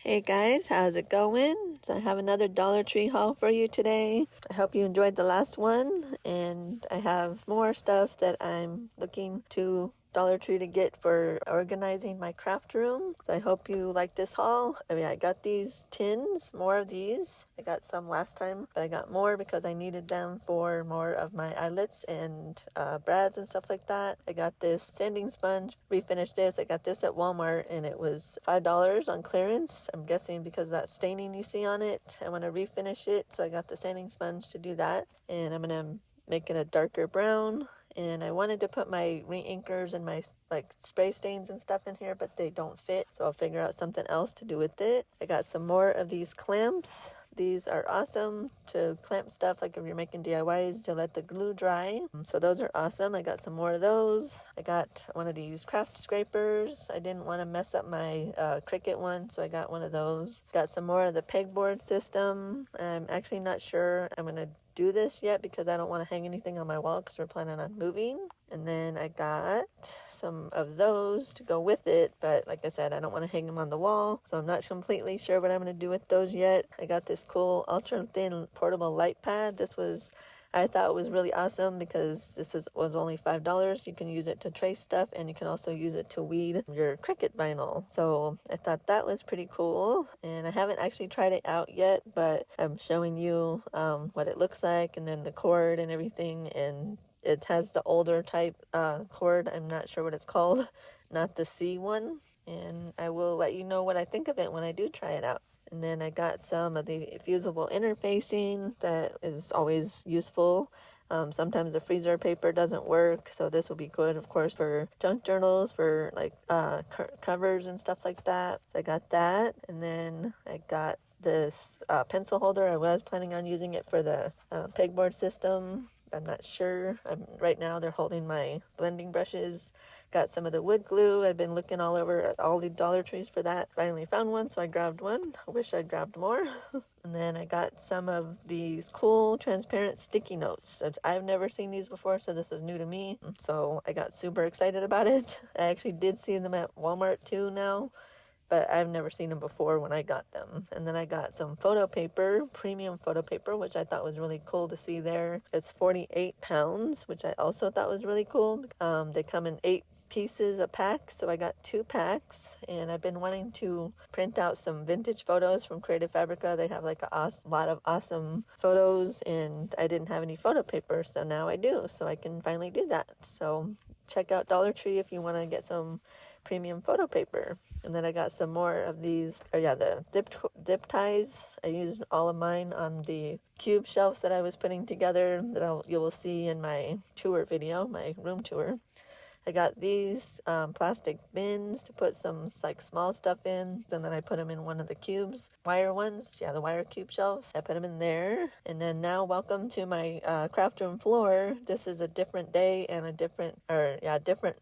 Hey guys, how's it going? So I have another Dollar Tree haul for you today. I hope you enjoyed the last one, and I have more stuff that I'm looking to Dollar Tree to get for organizing my craft room. So I hope you like this haul. I got these tins, more of these. I got some last time, but I got more because I needed them for more of my eyelets and brads and stuff like that. I got this sanding sponge, refinished this. I got this at Walmart and it was $5 on clearance. I'm guessing because of that staining you see on it. I want to refinish it, so I got the sanding sponge to do that. And I'm going to make it a darker brown. And I wanted to put my re-inkers and my like spray stains and stuff in here, but they don't fit, so I'll figure out something else to do with it. I got some more of these clamps. These are awesome to clamp stuff, like if you're making DIYs, to let the glue dry. So those are awesome. I got some more of those. I got one of these craft scrapers. I didn't want to mess up my Cricut one, so I got one of those. Got some more of the pegboard system. I'm actually not sure I'm going to do this yet because I don't want to hang anything on my wall because we're planning on moving. And then I got some of those to go with it, but like I said, I don't want to hang them on the wall, so I'm not completely sure what I'm going to do with those yet. I got this cool ultra thin portable light pad. I thought it was really awesome because was only $5. You can use it to trace stuff, and you can also use it to weed your Cricut vinyl. So I thought that was pretty cool, and I haven't actually tried it out yet, but I'm showing you what it looks like, and then the cord and everything, and it has the older type cord. I'm not sure what it's called, not the C one, and I will let you know what I think of it when I do try it out. And then I got some of the fusible interfacing that is always useful. Sometimes the freezer paper doesn't work, so this will be good, of course, for junk journals, for like covers and stuff like that. So I got that, and then I got this pencil holder. I was planning on using it for the pegboard system. I'm not sure. Right now they're holding my blending brushes. Got some of the wood glue. I've been looking all over at all the Dollar Trees for that. Finally found one, so I grabbed one. I wish I'd grabbed more. And then I got some of these cool transparent sticky notes. I've never seen these before, so this is new to me. So I got super excited about it. I actually did see them at Walmart too now, but I've never seen them before when I got them. And then I got some photo paper, premium photo paper, which I thought was really cool to see there. It's 48 pounds, which I also thought was really cool. They come in 8 pieces a pack, so I got 2 packs, and I've been wanting to print out some vintage photos from Creative Fabrica. They have like a lot of awesome photos, and I didn't have any photo paper, so now I do, so I can finally do that. So check out Dollar Tree if you want to get some premium photo paper. And then I got some more of these, the dip ties. I used all of mine on the cube shelves that I was putting together that you will see in my tour video, my room tour. I got these plastic bins to put some like small stuff in, and then I put them in one of the cubes, wire ones, the wire cube shelves. I put them in there, and then now welcome to my craft room floor. This is a different day and a different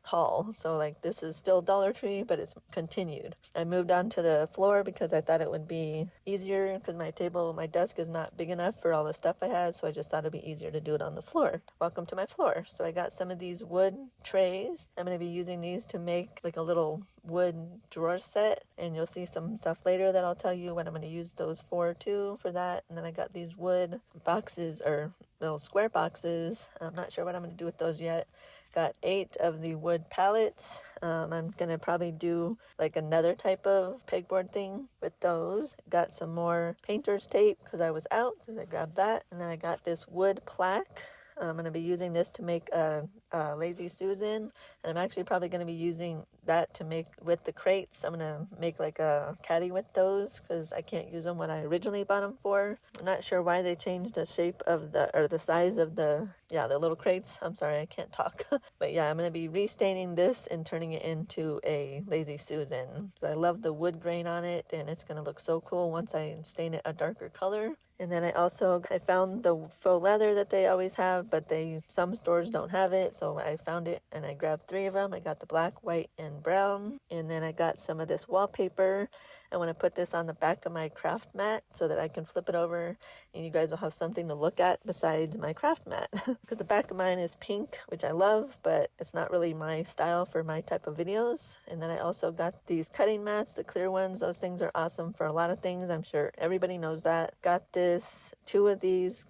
haul. So like this is still Dollar Tree, but it's continued. I moved on to the floor because I thought it would be easier because my desk is not big enough for all the stuff I had, so I just thought it'd be easier to do it on the floor. Welcome to my floor. So I got some of these wood trays. I'm going to be using these to make like a little wood drawer set, and you'll see some stuff later that I'll tell you what I'm going to use those for too, for that. And then I got these wood boxes, or little square boxes. I'm not sure what I'm going to do with those yet. Got 8 of the wood pallets. I'm going to probably do like another type of pegboard thing with those. Got some more painter's tape because I was out, so I grabbed that. And then I got this wood plaque. I'm going to be using this to make a Lazy Susan, and I'm actually probably going to be using that to make with the crates. I'm going to make like a caddy with those because I can't use them what I originally bought them for. I'm not sure why they changed the shape of the size of the little crates. I'm sorry, I can't talk. But yeah, I'm going to be restaining this and turning it into a Lazy Susan. I love the wood grain on it, and it's going to look so cool once I stain it a darker color. And then I found the faux leather that they always have, but some stores don't have it, so I found it and I grabbed 3 of them. I got the black, white, and brown. And then I got some of this wallpaper. I want to put this on the back of my craft mat so that I can flip it over and you guys will have something to look at besides my craft mat. Because the back of mine is pink, which I love, but it's not really my style for my type of videos. And then I also got these cutting mats, the clear ones. Those things are awesome for a lot of things. I'm sure everybody knows that. Got this, 2 of these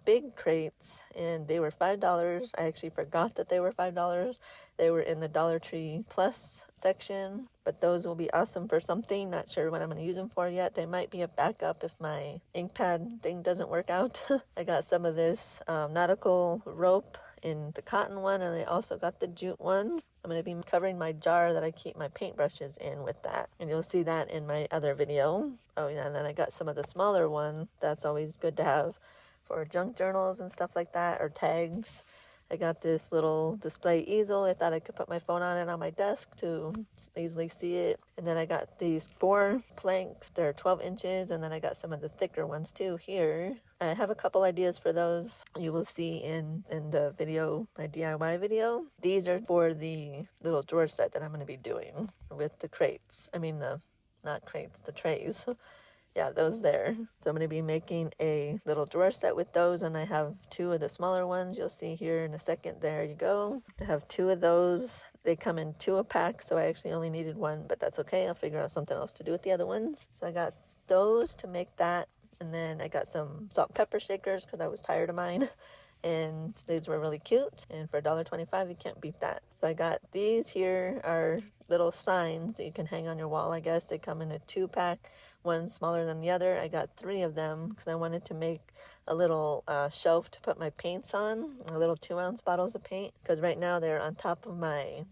big crates, and they were $5. I actually forgot that they were $5. They were in the Dollar Tree Plus section, but those will be awesome for something. Not sure what I'm going to use them for yet. They might be a backup if my ink pad thing doesn't work out. I got some of this nautical rope in the cotton one, and I also got the jute one. I'm going to be covering my jar that I keep my paintbrushes in with that, and you'll see that in my other video. Oh yeah, and then I got some of the smaller one. That's always good to have for junk journals and stuff like that, or tags. I got this little display easel. I thought I could put my phone on it on my desk to easily see it. And then I got these 4 planks. They're 12 inches. And then I got some of the thicker ones too here. I have a couple ideas for those you will see in the video, my DIY video. These are for the little drawer set that I'm going to be doing with the crates. I mean, not crates, the trays. Yeah, those there. So I'm going to be making a little drawer set with those, and I have 2 of the smaller ones. You'll see here in a second. There you go. I have 2 of those. They come in 2 a pack, so I actually only needed 1, but that's okay. I'll figure out something else to do with the other ones. So I got those to make that, and then I got some salt and pepper shakers because I was tired of mine. And these were really cute, and for $1.25 you can't beat that. So I got these here are little signs that you can hang on your wall. I guess they come in a 2-pack, one smaller than the other. I got 3 of them because I wanted to make a little shelf to put my paints on, little 2-ounce bottles of paint, because right now they're on top of my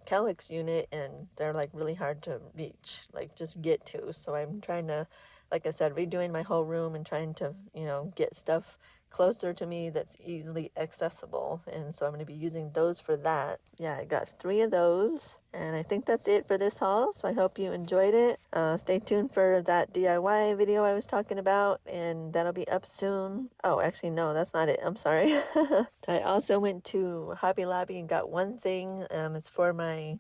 calyx unit and they're like really hard to reach, like just get to. So I'm trying to, like I said, redoing my whole room and trying to, get stuff closer to me that's easily accessible, and so I'm going to be using those for that. Yeah, I got 3 of those, and I think that's it for this haul, so I hope you enjoyed it. Stay tuned for that DIY video I was talking about, and that'll be up soon. Oh, actually, no, that's not it. I'm sorry. I also went to Hobby Lobby and got one thing. It's for my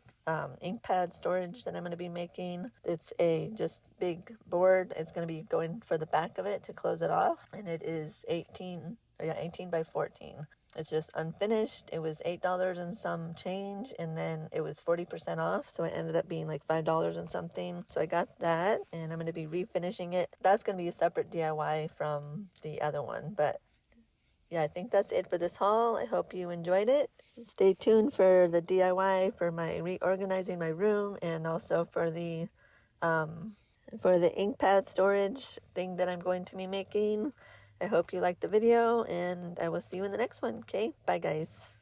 ink pad storage that I'm going to be making. It's a just big board. It's going to be going for the back of it to close it off, and it is 18 by 14. It's just unfinished. It was $8 and some change, and then it was 40% off, so it ended up being like $5 and something. So I got that, and I'm going to be refinishing it. That's going to be a separate DIY from the other one, but yeah, I think that's it for this haul. I hope you enjoyed it. Stay tuned for the DIY for my reorganizing my room, and also for the ink pad storage thing that I'm going to be making. I hope you liked the video, and I will see you in the next one. Okay, bye guys.